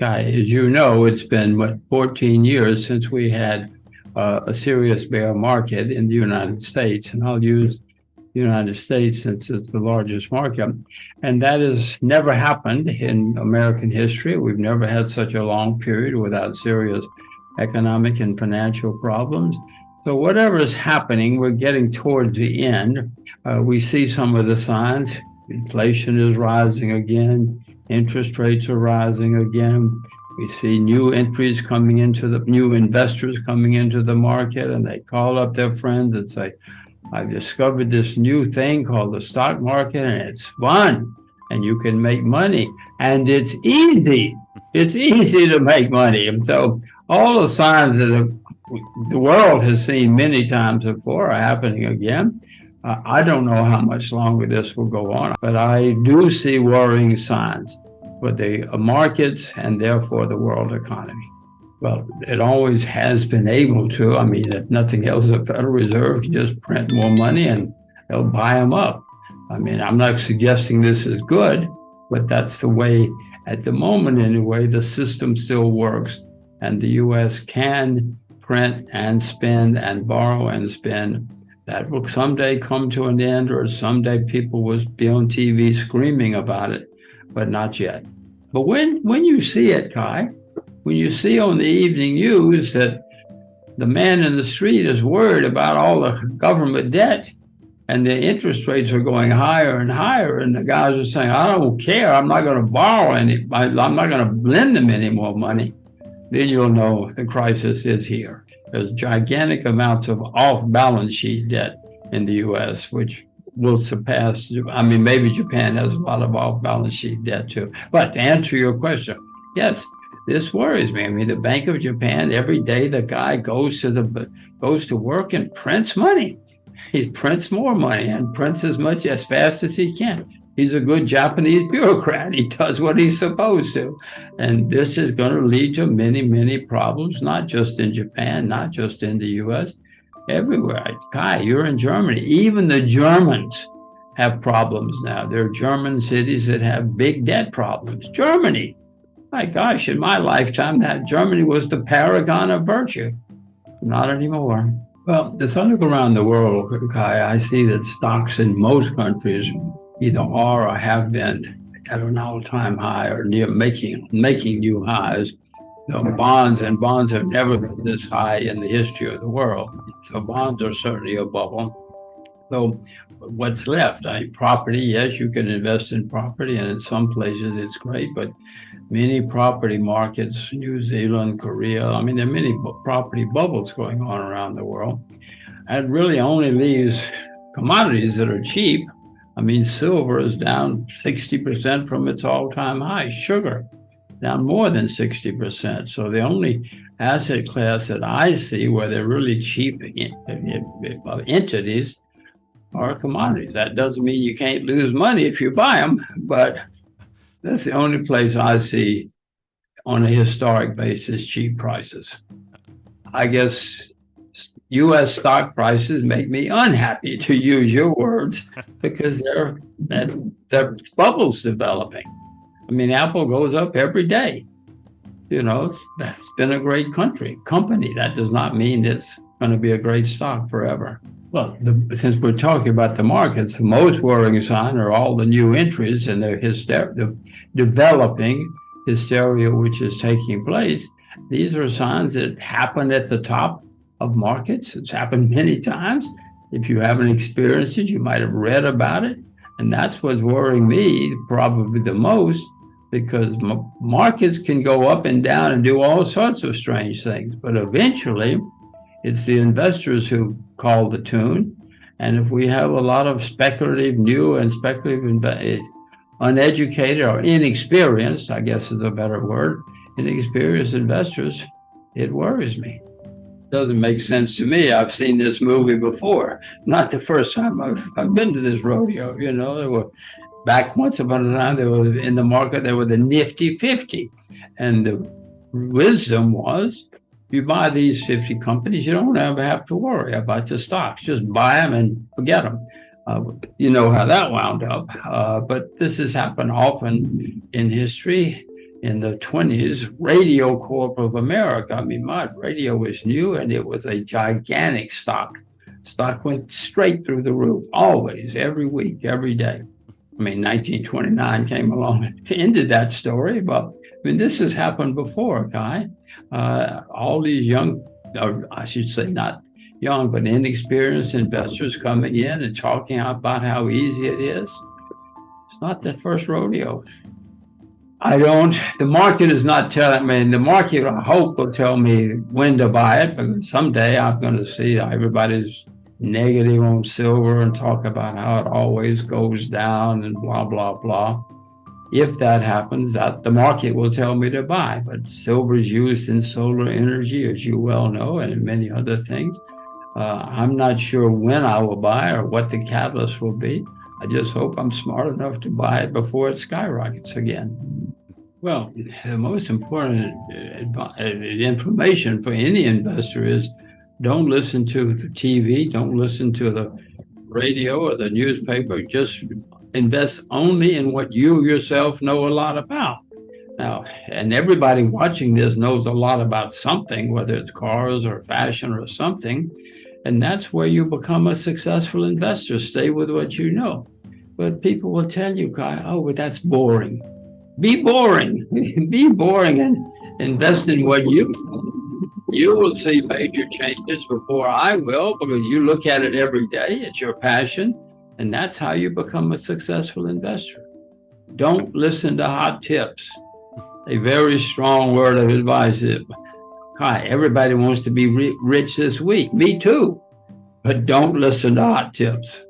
As you know, it's been, 14 years since we had a serious bear market in the United States. And I'll use the United States since it's the largest market. And that has never happened in American history. We've never had such a long period without serious economic and financial problems. So whatever is happening, we're getting towards the end. We see some of the signs. Inflation is rising again. Interest rates are rising again. We see new investors coming into the market, and they call up their friends and say, I've discovered this new thing called the stock market, and it's fun, and you can make money, and it's easy. It's easy to make money. And so all the signs that the world has seen many times before are happening again. I don't know how much longer this will go on, but I do see worrying signs for the markets and therefore the world economy. Well, it always has been able to. I mean, if nothing else, the Federal Reserve can just print more money and they'll buy them up. I mean, I'm not suggesting this is good, but that's the way, at the moment anyway, the system still works. And the U.S. can print and spend and borrow and spend. That will someday come to an end, or someday people will be on TV screaming about it, but not yet. But when you see it, Kai, when you see on the evening news that the man in the street is worried about all the government debt and the interest rates are going higher and higher, and the guys are saying, I don't care, I'm not going to borrow any, I'm not going to lend them any more money, then you'll know the crisis is here. There's gigantic amounts of off-balance sheet debt in the U.S., which will surpass, I mean, maybe Japan has a lot of off-balance sheet debt too. But to answer your question, yes, this worries me. I mean, the Bank of Japan, every day the guy goes to work and prints money. He prints more money and prints as fast as he can. He's a good Japanese bureaucrat. He does what he's supposed to. And this is going to lead to many, many problems, not just in Japan, not just in the U.S., everywhere. Kai, you're in Germany. Even the Germans have problems now. There are German cities that have big debt problems. Germany. My gosh, in my lifetime, that Germany was the paragon of virtue. Not anymore. Well, as I look around the world, Kai, I see that stocks in most countries either are or have been at an all-time high or near making new highs. Bonds have never been this high in the history of the world. So bonds are certainly a bubble. So what's left? Property, yes, you can invest in property, and in some places it's great, but many property markets, New Zealand, Korea, I mean, there are many property bubbles going on around the world. And really only leaves commodities that are cheap. I mean, silver is down 60% from its all-time high. Sugar, down more than 60%. So the only asset class that I see where they're really cheap entities are commodities. That doesn't mean you can't lose money if you buy them, but that's the only place I see on a historic basis cheap prices. I guess U.S. stock prices make me unhappy, to use your words, because there are bubbles developing. I mean, Apple goes up every day. You know, that's been a great company. That does not mean it's going to be a great stock forever. Well, since we're talking about the markets, the most worrying sign are all the new entries and the developing hysteria which is taking place. These are signs that happen at the top of markets. It's happened many times. If you haven't experienced it, you might have read about it. And that's what's worrying me probably the most, because markets can go up and down and do all sorts of strange things. But eventually, it's the investors who call the tune. And if we have a lot of speculative, uneducated or inexperienced, I guess is a better word, inexperienced investors, it worries me. Doesn't make sense to me. I've seen this movie before. Not the first time I've been to this rodeo. You know, there were back once upon a time, there was in the market, there were the nifty 50. And the wisdom was, you buy these 50 companies, you don't ever have to worry about the stocks. Just buy them and forget them. You know how that wound up. But this has happened often in history. in the 20s, Radio Corp of America. I mean, my radio was new and it was a gigantic stock. Stock went straight through the roof, always, every week, every day. I mean, 1929 came along and ended that story, but I mean, this has happened before, Kai. All these young, or I should say not young, but inexperienced investors coming in and talking about how easy it is. It's not the first rodeo. The market is not telling me, the market, I hope, will tell me when to buy it, because someday I'm going to see everybody's negative on silver and talk about how it always goes down and blah, blah, blah. If that happens, the market will tell me to buy. But silver is used in solar energy, as you well know, and in many other things. I'm not sure when I will buy or what the catalyst will be. I just hope I'm smart enough to buy it before it skyrockets again. Well, the most important information for any investor is don't listen to the TV, don't listen to the radio or the newspaper. Just invest only in what you yourself know a lot about. Now, and everybody watching this knows a lot about something, whether it's cars or fashion or something. And that's where you become a successful investor. Stay with what you know. But people will tell you, Kai, but that's boring. Be boring. Be boring and invest in what you will see major changes before I will, because you look at it every day. It's your passion. And that's how you become a successful investor. Don't listen to hot tips. A very strong word of advice is, Kai, everybody wants to be rich this week. Me too. But don't listen to hot tips.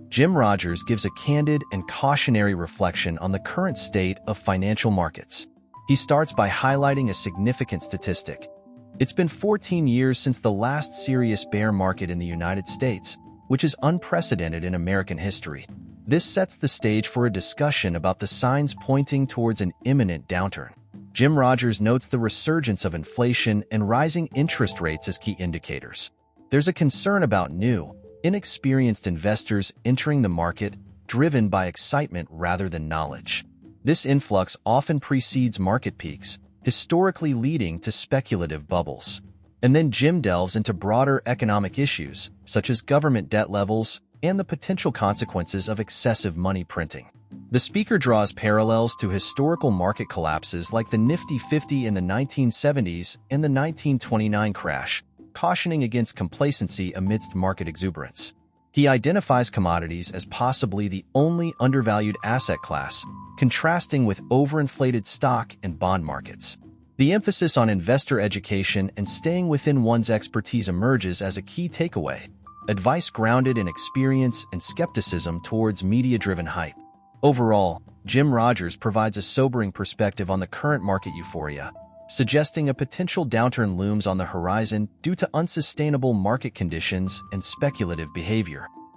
Jim Rogers gives a candid and cautionary reflection on the current state of financial markets. He starts by highlighting a significant statistic. It's been 14 years since the last serious bear market in the United States, which is unprecedented in American history. This sets the stage for a discussion about the signs pointing towards an imminent downturn. Jim Rogers notes the resurgence of inflation and rising interest rates as key indicators. There's a concern about new, inexperienced investors entering the market, driven by excitement rather than knowledge. This influx often precedes market peaks, historically leading to speculative bubbles. And then Jim delves into broader economic issues, such as government debt levels and the potential consequences of excessive money printing. The speaker draws parallels to historical market collapses like the Nifty 50 in the 1970s and the 1929 crash, cautioning against complacency amidst market exuberance. He identifies commodities as possibly the only undervalued asset class, contrasting with overinflated stock and bond markets. The emphasis on investor education and staying within one's expertise emerges as a key takeaway, advice grounded in experience and skepticism towards media-driven hype. Overall, Jim Rogers provides a sobering perspective on the current market euphoria, suggesting a potential downturn looms on the horizon due to unsustainable market conditions and speculative behavior.